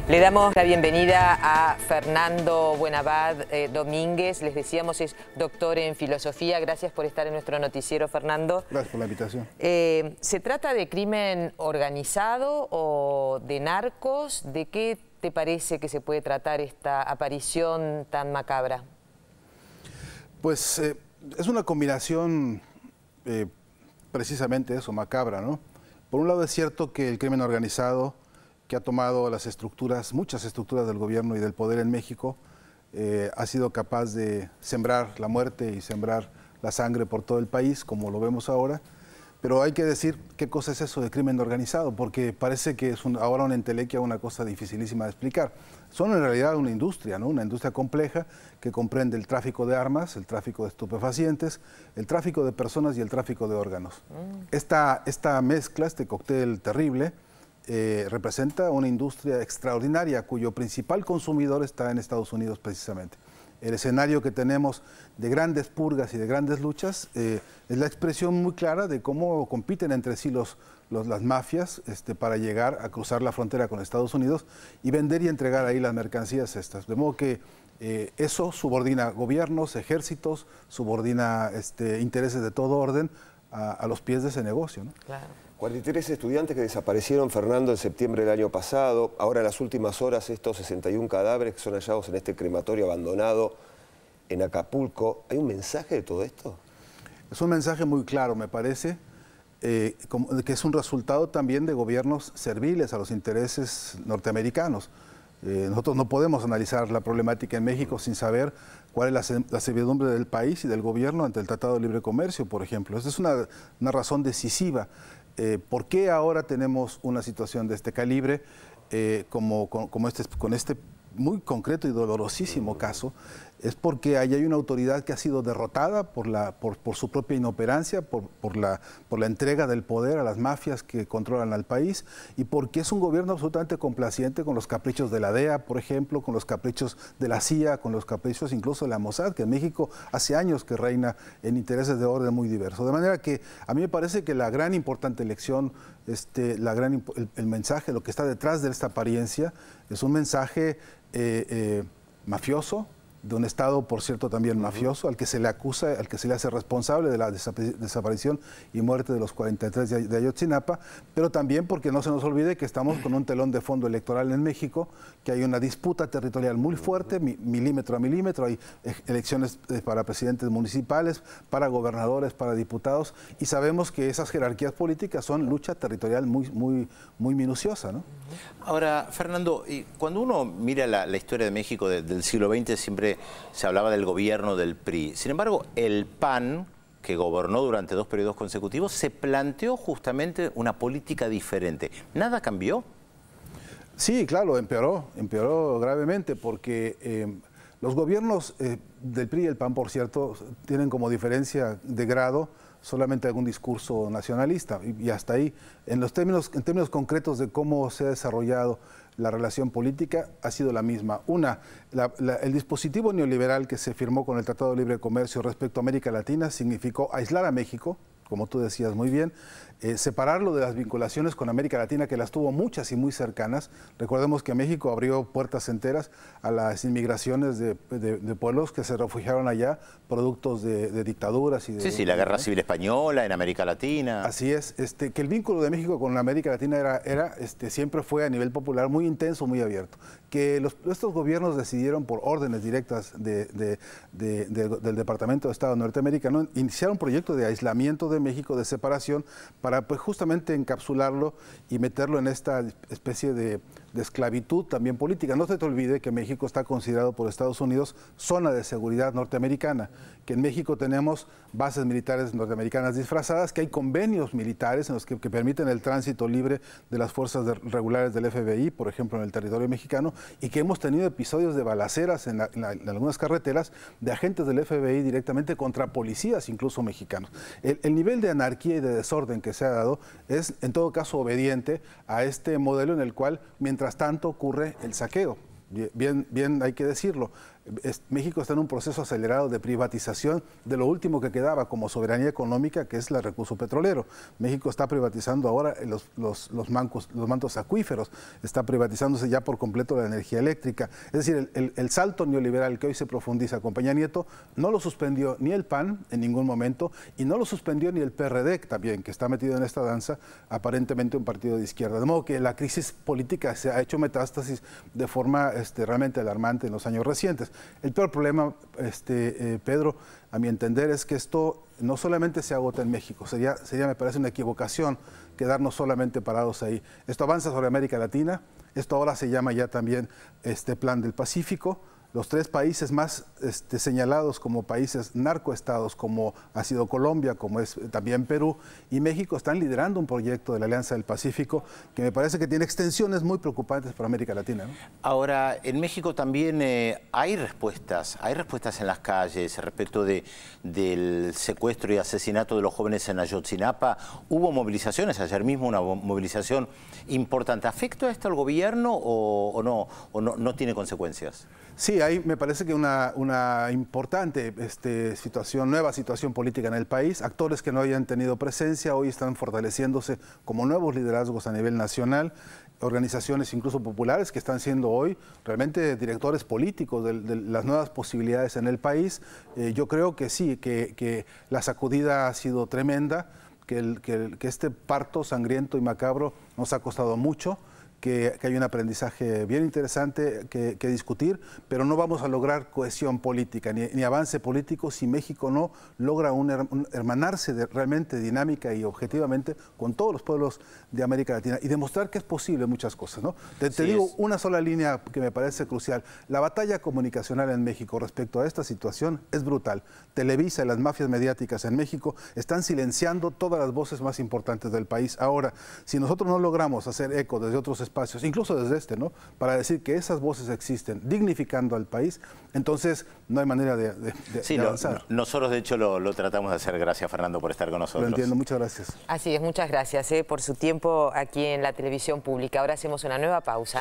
Le damos la bienvenida a Fernando Buenabad Domínguez. Les decíamos, es doctor en filosofía. Gracias por estar en nuestro noticiero, Fernando. Gracias por la invitación. ¿Se trata de crimen organizado o de narcos? ¿De qué te parece que se puede tratar esta aparición tan macabra? Pues es una combinación precisamente eso, macabra, ¿no? Por un lado es cierto que el crimen organizado, que ha tomado las estructuras, muchas estructuras del gobierno y del poder en México, ha sido capaz de sembrar la muerte y sembrar la sangre por todo el país, como lo vemos ahora. Pero hay que decir qué cosa es eso de crimen organizado, porque parece que es ahora una entelequia, una cosa dificilísima de explicar. Son en realidad una industria, ¿no? Una industria compleja que comprende el tráfico de armas, el tráfico de estupefacientes, el tráfico de personas y el tráfico de órganos. Esta mezcla, este cóctel terrible, representa una industria extraordinaria cuyo principal consumidor está en Estados Unidos precisamente. El escenario que tenemos de grandes purgas y de grandes luchas es la expresión muy clara de cómo compiten entre sí las mafias para llegar a cruzar la frontera con Estados Unidos y vender y entregar ahí las mercancías estas. De modo que eso subordina gobiernos, ejércitos, subordina intereses de todo orden a los pies de ese negocio, ¿no? Claro. 43 estudiantes que desaparecieron, Fernando, en septiembre del año pasado. Ahora, en las últimas horas, estos 61 cadáveres que son hallados en este crematorio abandonado en Acapulco. ¿Hay un mensaje de todo esto? Es un mensaje muy claro, me parece, que es un resultado también de gobiernos serviles a los intereses norteamericanos. Nosotros no podemos analizar la problemática en México sin saber cuál es la servidumbre del país y del gobierno ante el Tratado de Libre Comercio, por ejemplo. Esa es una razón decisiva. ¿Por qué ahora tenemos una situación de este calibre con este muy concreto y dolorosísimo caso? Es porque ahí hay una autoridad que ha sido derrotada por su propia inoperancia, por la entrega del poder a las mafias que controlan al país, y porque es un gobierno absolutamente complaciente con los caprichos de la DEA, por ejemplo, con los caprichos de la CIA, con los caprichos incluso de la Mossad, que en México hace años que reina en intereses de orden muy diversos. De manera que a mí me parece que la gran importante lección, el mensaje, lo que está detrás de esta apariencia, es un mensaje mafioso, de un Estado, por cierto, también mafioso, al que se le acusa, al que se le hace responsable de la desaparición y muerte de los 43 de Ayotzinapa, pero también porque no se nos olvide que estamos con un telón de fondo electoral en México, que hay una disputa territorial muy fuerte, milímetro a milímetro, hay elecciones para presidentes municipales, para gobernadores, para diputados, y sabemos que esas jerarquías políticas son lucha territorial muy minuciosa, ¿no? Ahora, Fernando, cuando uno mira la historia de México del siglo XX, siempre se hablaba del gobierno del PRI. Sin embargo, el PAN, que gobernó durante 2 periodos consecutivos, se planteó justamente una política diferente. ¿Nada cambió? Sí, claro, empeoró gravemente, porque los gobiernos del PRI y el PAN, por cierto, tienen como diferencia de grado solamente algún discurso nacionalista, y hasta ahí. En términos concretos de cómo se ha desarrollado la relación política, ha sido la misma. El dispositivo neoliberal que se firmó con el Tratado de Libre Comercio respecto a América Latina significó aislar a México, como tú decías muy bien, separarlo de las vinculaciones con América Latina, que las tuvo muchas y muy cercanas. Recordemos que México abrió puertas enteras a las inmigraciones de pueblos que se refugiaron allá, productos de dictaduras. Sí, la Guerra Civil Española en América Latina. Así es, que el vínculo de México con América Latina siempre fue a nivel popular muy intenso, muy abierto. Que estos gobiernos decidieron por órdenes directas del Departamento de Estado norteamericano iniciar un proyecto de aislamiento de México, de separación, para pues justamente encapsularlo y meterlo en esta especie de esclavitud también política. No se te olvide que México está considerado por Estados Unidos zona de seguridad norteamericana, que en México tenemos bases militares norteamericanas disfrazadas, que hay convenios militares en los que permiten el tránsito libre de las fuerzas regulares del FBI, por ejemplo, en el territorio mexicano, y que hemos tenido episodios de balaceras en algunas carreteras de agentes del FBI directamente contra policías, incluso mexicanos. El nivel de anarquía y de desorden que se ha dado es, en todo caso, obediente a este modelo en el cual, mientras tanto, ocurre el saqueo. bien hay que decirlo. México está en un proceso acelerado de privatización de lo último que quedaba como soberanía económica, que es el recurso petrolero. México está privatizando ahora los mantos acuíferos, está privatizándose ya por completo la energía eléctrica. Es decir, el salto neoliberal que hoy se profundiza con Peña Nieto no lo suspendió ni el PAN en ningún momento y no lo suspendió ni el PRD también, que está metido en esta danza, aparentemente un partido de izquierda. De modo que la crisis política se ha hecho metástasis de forma realmente alarmante en los años recientes. El peor problema, Pedro, a mi entender, es que esto no solamente se agota en México, sería me parece una equivocación quedarnos solamente parados ahí. Esto avanza sobre América Latina, esto ahora se llama ya también Plan del Pacífico. Los 3 países más señalados como países narcoestados, como ha sido Colombia, como es también Perú y México, están liderando un proyecto de la Alianza del Pacífico que me parece que tiene extensiones muy preocupantes para América Latina, ¿no? Ahora, en México también hay respuestas en las calles respecto del secuestro y asesinato de los jóvenes en Ayotzinapa. Hubo movilizaciones, ayer mismo una movilización importante. ¿Afecta esto al gobierno o no tiene consecuencias? Sí, hay me parece que una importante nueva situación política en el país. Actores que no habían tenido presencia hoy están fortaleciéndose como nuevos liderazgos a nivel nacional. Organizaciones incluso populares que están siendo hoy realmente directores políticos de las nuevas posibilidades en el país. Yo creo que sí, que la sacudida ha sido tremenda, que este parto sangriento y macabro nos ha costado mucho. Que hay un aprendizaje bien interesante que discutir, pero no vamos a lograr cohesión política ni avance político si México no logra hermanarse realmente dinámica y objetivamente con todos los pueblos de América Latina y demostrar que es posible muchas cosas, ¿no? Te digo una sola línea que me parece crucial. La batalla comunicacional en México respecto a esta situación es brutal. Televisa y las mafias mediáticas en México están silenciando todas las voces más importantes del país. Ahora, si nosotros no logramos hacer eco desde otros espacios, incluso desde ¿no? Para decir que esas voces existen, dignificando al país, entonces no hay manera de avanzar. Nosotros de hecho lo tratamos de hacer. Gracias, Fernando, por estar con nosotros. Lo entiendo, muchas gracias. Así es, muchas gracias por su tiempo aquí en la televisión pública. Ahora hacemos una nueva pausa.